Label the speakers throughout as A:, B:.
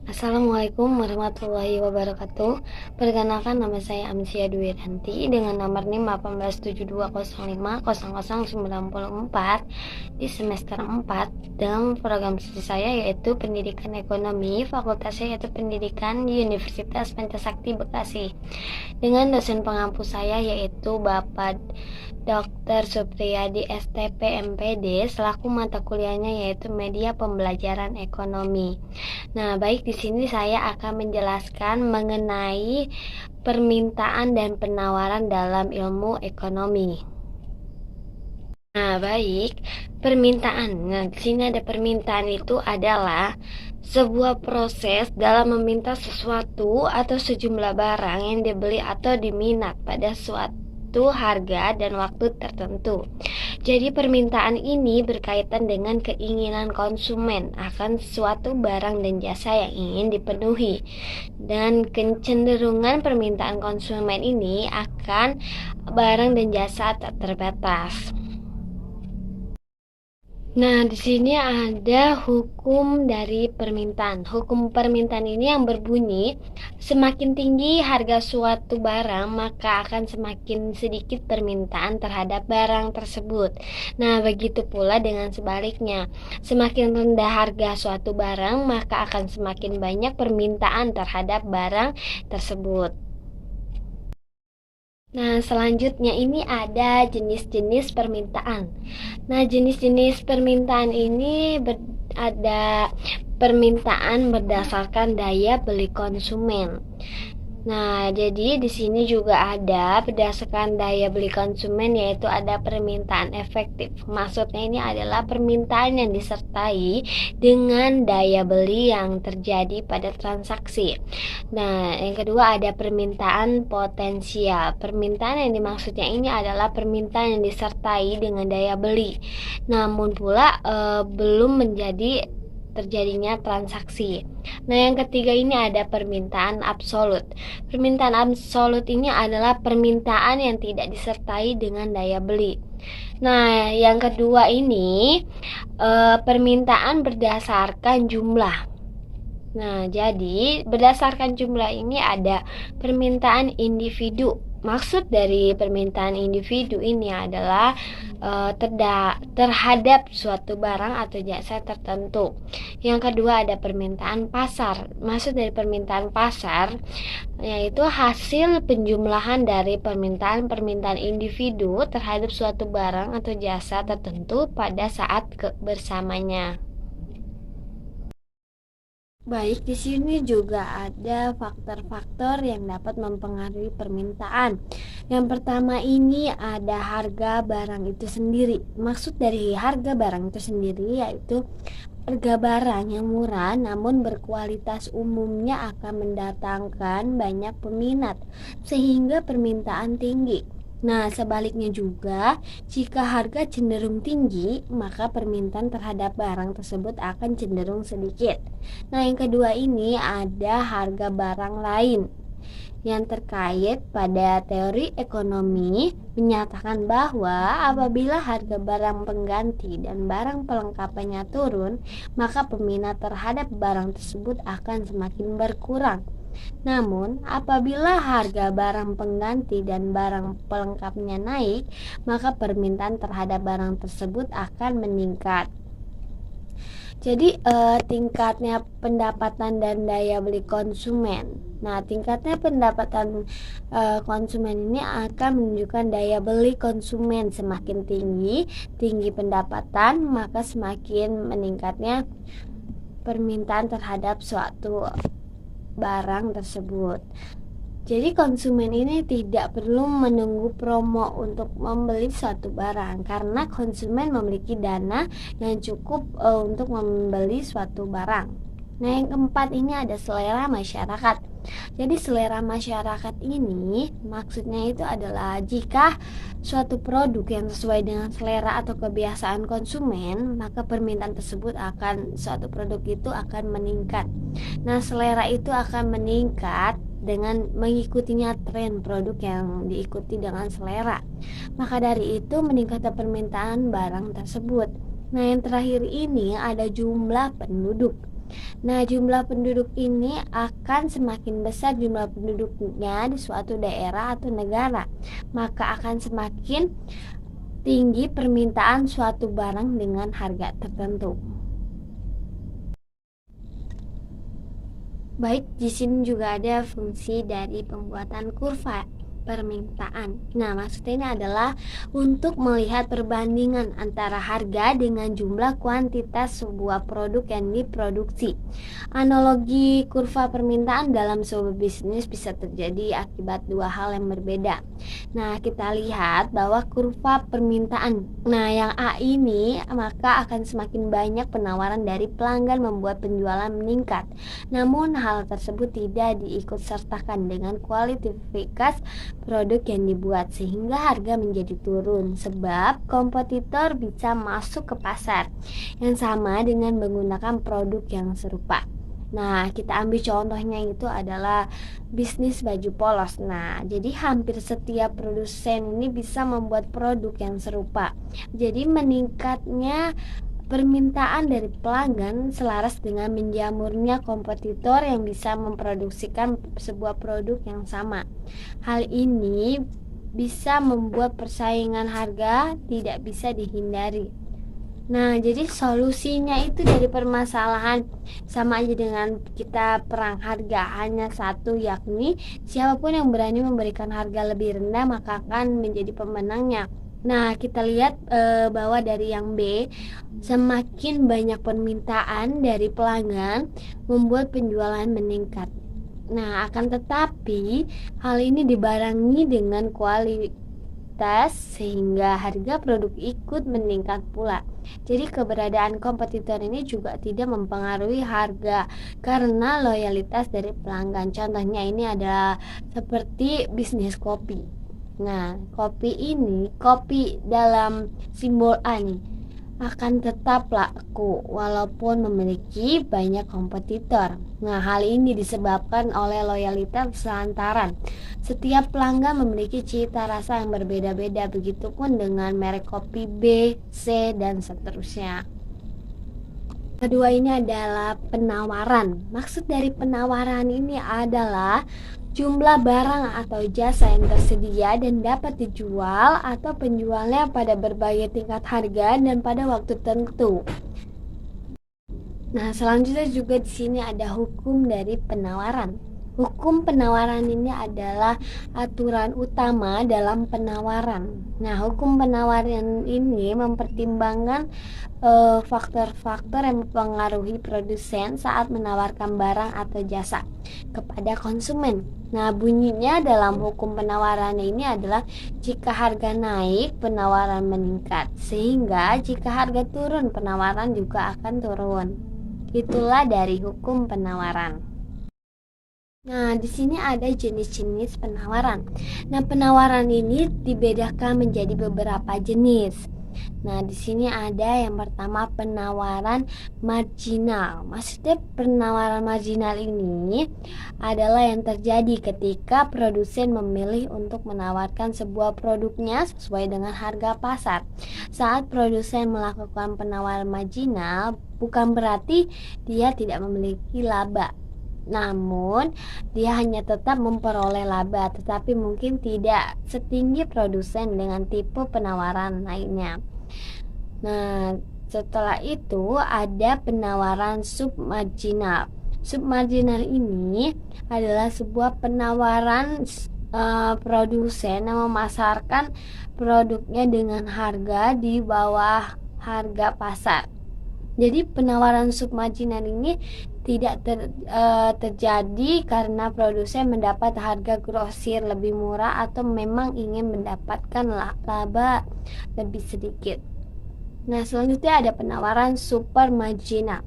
A: Assalamualaikum warahmatullahi wabarakatuh. Perkenalkan, nama saya Amsia Dwiranti dengan nomor NIM 18720500094 di semester 4 dalam program studi saya yaitu Pendidikan Ekonomi, fakultas saya yaitu Pendidikan di Universitas Pancasakti Bekasi. Dengan dosen pengampu saya yaitu Bapak Dr. Supriyadi STP MPD selaku mata kuliahnya yaitu Media Pembelajaran Ekonomi. Nah, baik, di sini saya akan menjelaskan mengenai permintaan dan penawaran dalam ilmu ekonomi. Nah, baik, permintaan. Nah, di sini ada permintaan itu adalah sebuah proses dalam meminta sesuatu atau sejumlah barang yang dibeli atau diminat pada suatu harga dan waktu tertentu. Jadi permintaan ini berkaitan dengan keinginan konsumen akan suatu barang dan jasa yang ingin dipenuhi. Dan kecenderungan permintaan konsumen ini akan barang dan jasa tak terbatas. Nah, di sini ada hukum dari permintaan. Hukum permintaan ini yang berbunyi, semakin tinggi harga suatu barang, maka akan semakin sedikit permintaan terhadap barang tersebut. Nah, begitu pula dengan sebaliknya. Semakin rendah harga suatu barang, maka akan semakin banyak permintaan terhadap barang tersebut. Nah, selanjutnya ini ada jenis-jenis permintaan. Nah, jenis-jenis permintaan ini ada permintaan berdasarkan daya beli konsumen. Nah, jadi di sini juga ada berdasarkan daya beli konsumen, yaitu ada permintaan efektif. Maksudnya ini adalah permintaan yang disertai dengan daya beli yang terjadi pada transaksi. Nah, yang kedua ada permintaan potensial. Permintaan yang dimaksudnya ini adalah permintaan yang disertai dengan daya beli, namun pula belum menjadi terjadinya transaksi. Nah, yang ketiga ini ada permintaan absolut. Permintaan absolut ini adalah permintaan yang tidak disertai dengan daya beli. Nah, yang kedua ini permintaan berdasarkan jumlah. Nah, jadi berdasarkan jumlah ini ada permintaan individu. Maksud dari permintaan individu ini adalah terhadap suatu barang atau jasa tertentu. Yang kedua ada permintaan pasar. Maksud dari permintaan pasar yaitu hasil penjumlahan dari permintaan individu terhadap suatu barang atau jasa tertentu pada saat bersamanya. Baik, di sini juga ada faktor-faktor yang dapat mempengaruhi permintaan. Yang pertama ini ada harga barang itu sendiri. Maksud dari harga barang itu sendiri yaitu harga barang yang murah namun berkualitas umumnya akan mendatangkan banyak peminat sehingga permintaan tinggi. Nah, sebaliknya juga, jika harga cenderung tinggi, maka permintaan terhadap barang tersebut akan cenderung sedikit. Nah, yang kedua ini ada harga barang lain yang terkait pada teori ekonomi menyatakan bahwa apabila harga barang pengganti dan barang pelengkapannya turun, maka peminat terhadap barang tersebut akan semakin berkurang. Namun, apabila harga barang pengganti dan barang pelengkapnya naik, maka permintaan terhadap barang tersebut akan meningkat. Jadi tingkatnya pendapatan dan daya beli konsumen. Nah, tingkatnya pendapatan konsumen ini akan menunjukkan daya beli konsumen semakin tinggi pendapatan, maka semakin meningkatnya permintaan terhadap suatu barang tersebut. Jadi konsumen ini tidak perlu menunggu promo untuk membeli suatu barang karena konsumen memiliki dana yang cukup untuk membeli suatu barang. Nah, yang keempat ini ada selera masyarakat. Jadi selera masyarakat ini maksudnya itu adalah jika suatu produk yang sesuai dengan selera atau kebiasaan konsumen, maka permintaan tersebut akan suatu produk itu akan meningkat. Nah, selera itu akan meningkat dengan mengikutinya tren produk yang diikuti dengan selera. Maka dari itu meningkatnya permintaan barang tersebut. Nah, yang terakhir ini ada jumlah penduduk. Nah, jumlah penduduk ini akan semakin besar jumlah penduduknya di suatu daerah atau negara, maka akan semakin tinggi permintaan suatu barang dengan harga tertentu. Baik, di sini juga ada fungsi dari pembuatan kurva permintaan. Nah, maksudnya ini adalah untuk melihat perbandingan antara harga dengan jumlah kuantitas sebuah produk yang diproduksi. Analogi kurva permintaan dalam sebuah bisnis bisa terjadi akibat dua hal yang berbeda. Nah, kita lihat bahwa kurva permintaan. Nah, yang A ini maka akan semakin banyak penawaran dari pelanggan membuat penjualan meningkat. Namun hal tersebut tidak diikutsertakan dengan kualitas produk yang dibuat sehingga harga menjadi turun sebab kompetitor bisa masuk ke pasar yang sama dengan menggunakan produk yang serupa. Nah, kita ambil contohnya itu adalah bisnis baju polos. Nah, jadi hampir setiap produsen ini bisa membuat produk yang serupa. Jadi meningkatnya permintaan dari pelanggan selaras dengan menjamurnya kompetitor yang bisa memproduksikan sebuah produk yang sama. Hal ini bisa membuat persaingan harga tidak bisa dihindari. Nah, jadi solusinya itu dari permasalahan sama aja dengan kita perang harga, hanya satu, yakni siapapun yang berani memberikan harga lebih rendah maka akan menjadi pemenangnya. Nah, kita lihat bahwa dari yang B, semakin banyak permintaan dari pelanggan membuat penjualan meningkat. Nah, akan tetapi hal ini dibarengi dengan kualitas sehingga harga produk ikut meningkat pula. Jadi keberadaan kompetitor ini juga tidak mempengaruhi harga karena loyalitas dari pelanggan. Contohnya ini adalah seperti bisnis kopi. Nah, kopi dalam simbol A nih, akan tetap laku walaupun memiliki banyak kompetitor. Nah, hal ini disebabkan oleh loyalitas lantaran setiap pelanggan memiliki cita rasa yang berbeda-beda, begitupun dengan merek kopi B, C, dan seterusnya. Kedua ini adalah penawaran. Maksud dari penawaran ini adalah jumlah barang atau jasa yang tersedia dan dapat dijual atau penjualnya pada berbagai tingkat harga dan pada waktu tertentu. Nah, selanjutnya juga di sini ada hukum dari penawaran. Hukum penawaran ini adalah aturan utama dalam penawaran. Nah, hukum penawaran ini mempertimbangkan faktor-faktor yang mempengaruhi produsen saat menawarkan barang atau jasa kepada konsumen. Nah, bunyinya dalam hukum penawaran ini adalah jika harga naik, penawaran meningkat. Sehingga jika harga turun, penawaran juga akan turun. Itulah dari hukum penawaran. Nah, di sini ada jenis-jenis penawaran. Nah, penawaran ini dibedakan menjadi beberapa jenis. Nah, di sini ada yang pertama penawaran marginal. Maksudnya penawaran marginal ini adalah yang terjadi ketika produsen memilih untuk menawarkan sebuah produknya sesuai dengan harga pasar. Saat produsen melakukan penawaran marginal, bukan berarti dia tidak memiliki laba. Namun, dia hanya tetap memperoleh laba, tetapi mungkin tidak setinggi produsen dengan tipe penawaran lainnya. Nah, setelah itu ada penawaran submarginal. Submarginal ini adalah sebuah penawaran produsen yang memasarkan produknya dengan harga di bawah harga pasar. Jadi penawaran submarginal ini tidak terjadi karena produsen mendapat harga grosir lebih murah atau memang ingin mendapatkan laba lebih sedikit. Nah, selanjutnya ada penawaran supermarginal.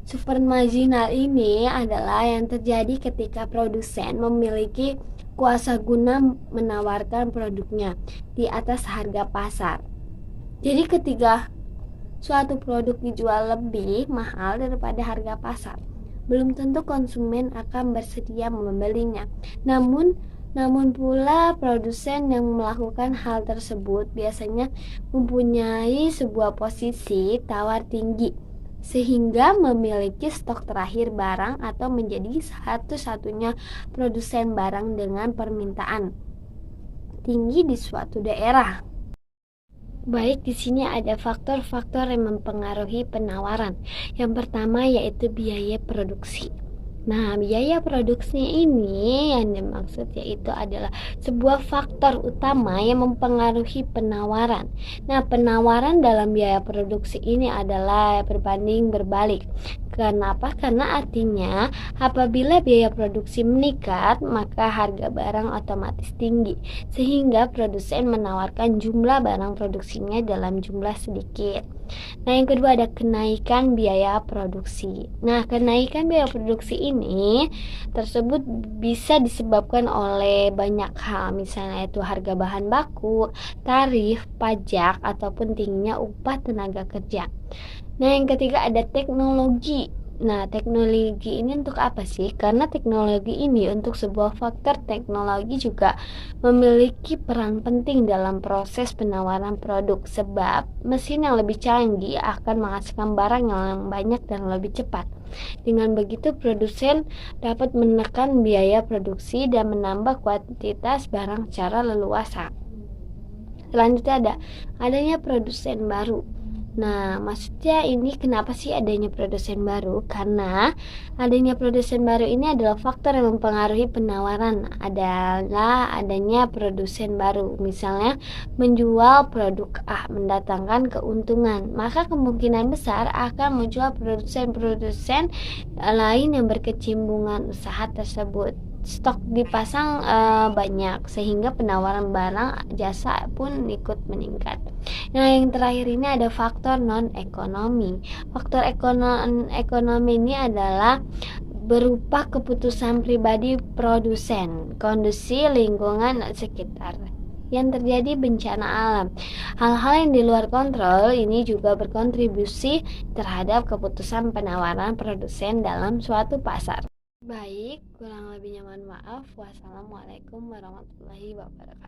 A: Supermarginal ini adalah yang terjadi ketika produsen memiliki kuasa guna menawarkan produknya di atas harga pasar. Jadi ketika suatu produk dijual lebih mahal daripada harga pasar, belum tentu konsumen akan bersedia membelinya. Namun pula produsen yang melakukan hal tersebut biasanya mempunyai sebuah posisi tawar tinggi sehingga memiliki stok terakhir barang atau menjadi satu-satunya produsen barang dengan permintaan tinggi di suatu daerah. Baik, di sini ada faktor-faktor yang mempengaruhi penawaran. Yang pertama yaitu biaya produksi. Nah, biaya produksi ini yang dimaksud yaitu adalah sebuah faktor utama yang mempengaruhi penawaran. Nah, penawaran dalam biaya produksi ini adalah berbanding berbalik. Kenapa? Karena artinya apabila biaya produksi meningkat, maka harga barang otomatis tinggi, sehingga produsen menawarkan jumlah barang produksinya dalam jumlah sedikit. Nah, yang kedua ada kenaikan biaya produksi. Nah, kenaikan biaya produksi ini tersebut bisa disebabkan oleh banyak hal, misalnya itu harga bahan baku, tarif, pajak, ataupun tingginya upah tenaga kerja. Nah, yang ketiga ada teknologi. Nah, teknologi ini untuk apa sih? Karena teknologi ini untuk sebuah faktor teknologi juga memiliki peran penting dalam proses penawaran produk, sebab mesin yang lebih canggih akan menghasilkan barang yang banyak dan lebih cepat. Dengan begitu, produsen dapat menekan biaya produksi dan menambah kuantitas barang secara leluasa. Selanjutnya adanya produsen baru. Nah, maksudnya ini kenapa sih adanya produsen baru? Karena adanya produsen baru ini adalah faktor yang mempengaruhi penawaran. Adalah adanya produsen baru. Misalnya menjual produk A mendatangkan keuntungan, maka kemungkinan besar akan muncul produsen-produsen lain yang berkecimpungan usaha tersebut. Stok dipasang banyak sehingga penawaran barang jasa pun ikut meningkat. Nah, yang terakhir ini ada faktor non-ekonomi. Faktor ekonomi ini adalah berupa keputusan pribadi produsen, kondisi lingkungan sekitar yang terjadi bencana alam. Hal-hal yang di luar kontrol ini juga berkontribusi terhadap keputusan penawaran produsen dalam suatu pasar. Baik, kurang lebihnya mohon maaf. Wassalamualaikum warahmatullahi wabarakatuh.